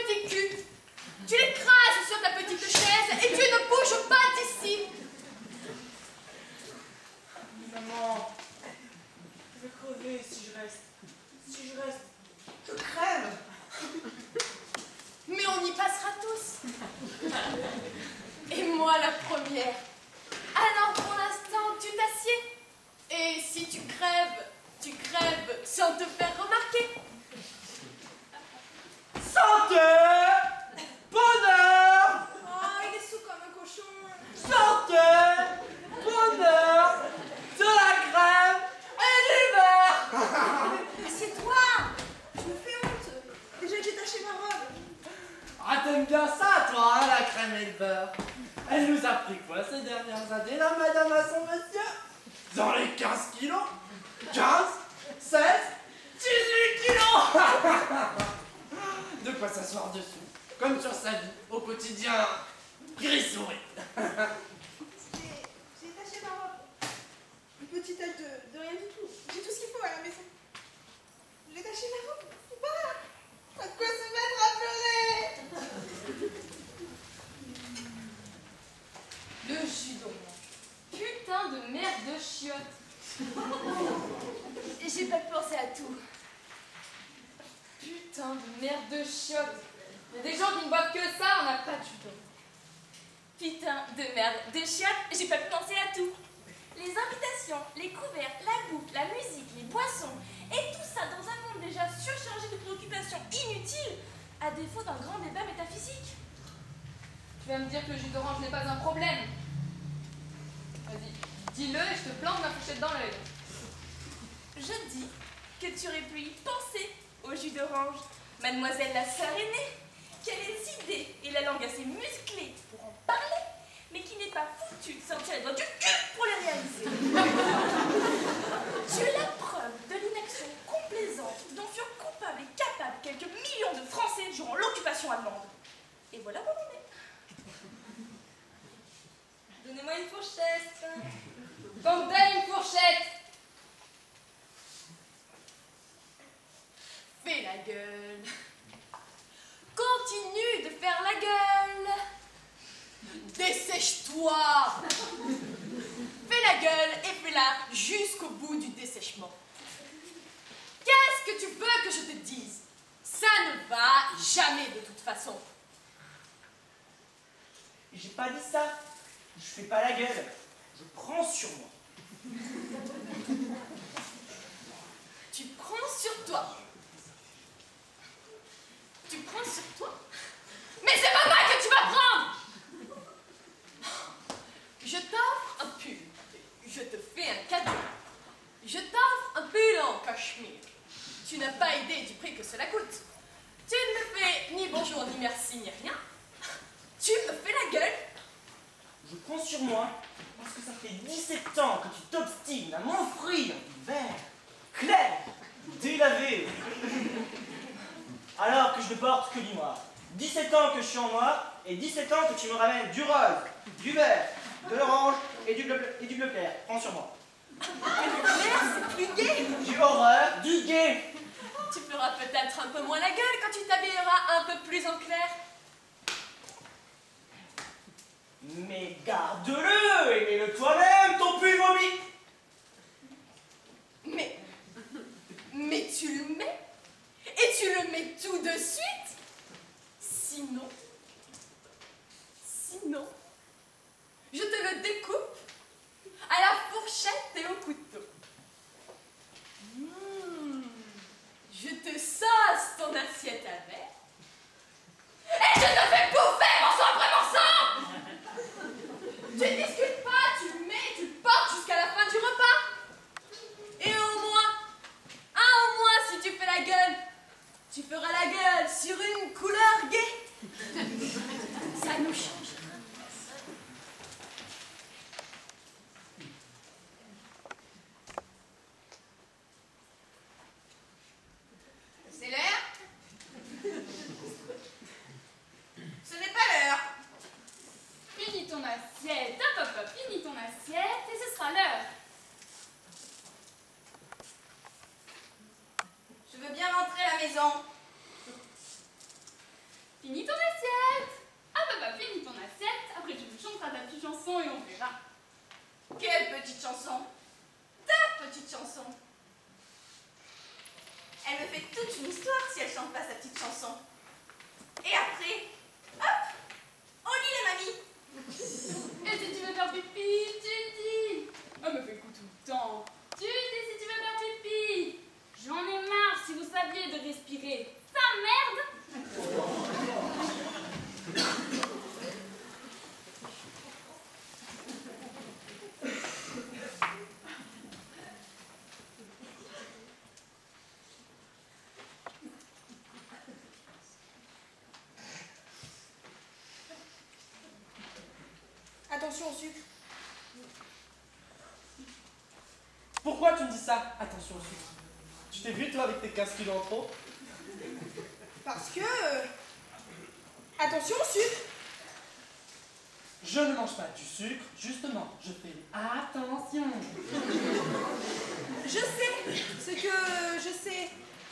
petit cul. Tu l'écrases sur ta petite chaise et tu ne bouges pas d'ici. Maman, je vais crever si je reste. Si je reste, je crève. Mais on y passera tous. Et moi la première. Alors pour l'instant, tu t'assieds. Et si tu crèves sans te faire remarquer. Santé! Bonheur! Oh, il est sous comme un cochon. Santé! Bonheur! De la crème et du beurre! Assieds-toi. Je me fais honte. Déjà que j'ai taché ma robe. Ah, t'aimes bien ça, toi, hein, la crème et le beurre? Elle nous a pris quoi ces dernières années, la madame à son monsieur? Dans les 15 kilos? 15? 16? 18 kilos! De quoi s'asseoir dessus, comme sur sa vie, au quotidien, gris-souris. J'ai taché ma robe. Une petite tache de rien du tout. J'ai tout ce qu'il faut à la maison. J'ai taché ma robe. Ah, à quoi se mettre à pleurer? Le jus d'orange. Putain de merde de chiotte. J'ai pas pensé à tout. Putain de merde de chiotte. Il y a des gens qui ne boivent que ça, on n'a pas de jus d'orange. Putain de merde de chiotte, j'ai pas pensé à tout. Les invitations, les couverts, la bouffe, la musique, les boissons, et tout ça dans un monde déjà surchargé de préoccupations inutiles, à défaut d'un grand débat métaphysique. Tu vas me dire que le jus d'orange n'est pas un problème. Vas-y, dis-le et je te plante ma fourchette dans l'œil. Je dis que tu aurais pu y penser au jus d'orange, mademoiselle la sœur aînée, qui a les idées et la langue assez musclée pour en parler, mais qui n'est pas foutue de sortir les doigts du cul pour les réaliser. Tu es la preuve de l'inaction complaisante dont furent coupables et capables quelques millions de Français durant l'occupation allemande. Et voilà où on est. Donnez-moi une fourchette. Qu'on me donne une fourchette. Fais la gueule. Continue de faire la gueule. Dessèche-toi. Fais la gueule et fais-la jusqu'au bout du dessèchement. Qu'est-ce que tu veux que je te dise? Ça ne va jamais de toute façon. J'ai pas dit ça. Je fais pas la gueule. Je prends sur moi. Tu prends sur toi. Tu prends sur toi. Mais c'est pas moi que tu vas prendre. Je t'offre un pull. Je te fais un cadeau. Je t'offre un pull en cachemire. Tu n'as pas idée du prix que cela coûte. Tu ne me fais ni bonjour, ni merci, ni rien. Tu me fais la gueule. Je prends sur moi parce que ça fait 17 ans que tu t'obstines à m'offrir du verre clair, délavé, alors que je ne porte que du noir. 17 ans que je suis en noir et 17 ans que tu me ramènes du rose, du vert, de l'orange et du bleu clair. Prends sur moi. Le clair, c'est plus gai. J'ai horreur du gay. Tu feras peut-être un peu moins la gueule quand tu t'habilleras un peu plus en clair. Mais garde-le et mets-le toi-même, ton pull vomi. Mais tu le mets. Et tu le mets tout de suite. Sinon, je te le découpe à la fourchette et au couteau. Je te sauce ton assiette avec. Et je te fais bouffer morceau après morceau. Tu ne discutes pas, tu le mets, tu le portes jusqu'à la fin du repas. Et au moins, si tu fais la gueule, tu feras la gueule sur une couleur gaie. chanson. Ta petite chanson. Elle me fait toute une histoire si elle chante pas sa petite chanson. Et après, hop, au lit les mamies. Et si tu veux faire pipi, tu le dis. Elle me fait le coup tout le temps. Tu le dis si tu veux faire pipi. J'en ai marre si vous saviez de respirer. Ça merde. Attention au sucre. Pourquoi tu me dis ça? Attention au sucre. Tu t'es vu, toi, avec tes 15 kilos en trop? Parce que... attention au sucre. Je ne mange pas du sucre, justement. Je fais attention. Je sais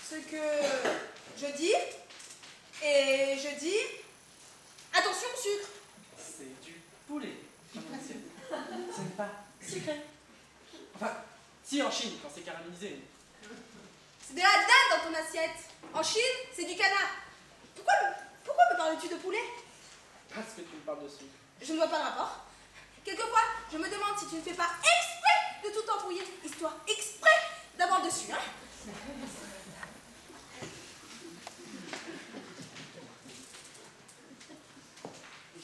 ce que je dis. Et je dis... attention au sucre. C'est du poulet. Dans mon assiette. Ce n'est pas sucré. Enfin, si en Chine, quand c'est caramélisé. C'est de la dinde dans ton assiette. En Chine, c'est du canard. Pourquoi me parles-tu de poulet? Parce que tu me parles de sucre. Je ne vois pas le rapport. Quelquefois, je me demande si tu ne fais pas exprès de tout embrouiller, histoire exprès d'avoir dessus, hein.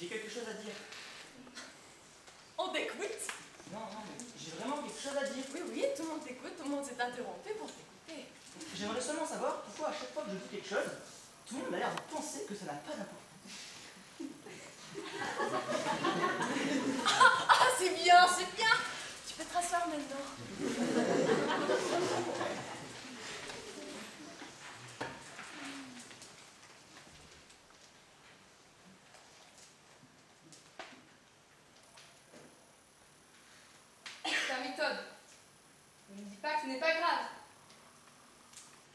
J'ai quelque chose à dire. On t'écoute. Non, mais j'ai vraiment quelque chose à dire. Oui, oui, tout le monde t'écoute, tout le monde s'est interrompu pour t'écouter. J'aimerais seulement savoir pourquoi à chaque fois que je dis quelque chose, tout le monde a l'air de penser que ça n'a pas d'importance. Ah, c'est bien, c'est bien. Tu peux te rasseoir maintenant. Ta méthode. Ne me dis pas que ce n'est pas grave.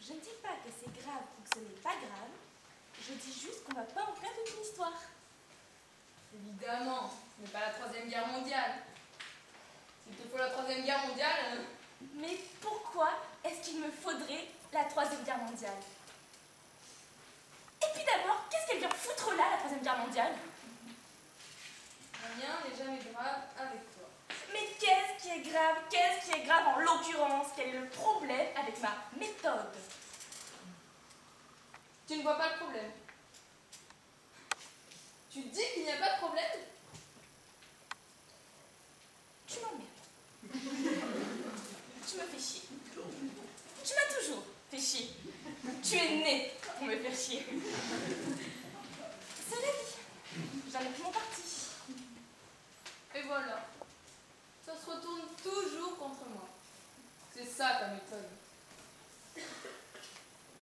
Je ne dis pas que c'est grave ou que ce n'est pas grave. Je dis juste qu'on va pas en faire toute une histoire. Évidemment, ce n'est pas la Troisième Guerre mondiale. S'il te faut la Troisième Guerre mondiale... Mais pourquoi est-ce qu'il me faudrait la Troisième Guerre mondiale? Et puis d'abord, qu'est-ce qu'elle vient foutre là, la Troisième Guerre mondiale? Rien n'est jamais grave avec toi. Mais qu'est-ce qui est grave? Qu'est-ce qui est grave en l'occurrence? Quel est le problème avec ma méthode? Tu ne vois pas le problème. Tu dis qu'il n'y a pas de problème? Tu m'emmerdes. Tu me fais chier. Tu m'as toujours fait chier. Tu es né pour me faire chier. C'est la vie. J'en ai pris mon parti. Et voilà. Ça se retourne toujours contre moi. C'est ça ta méthode.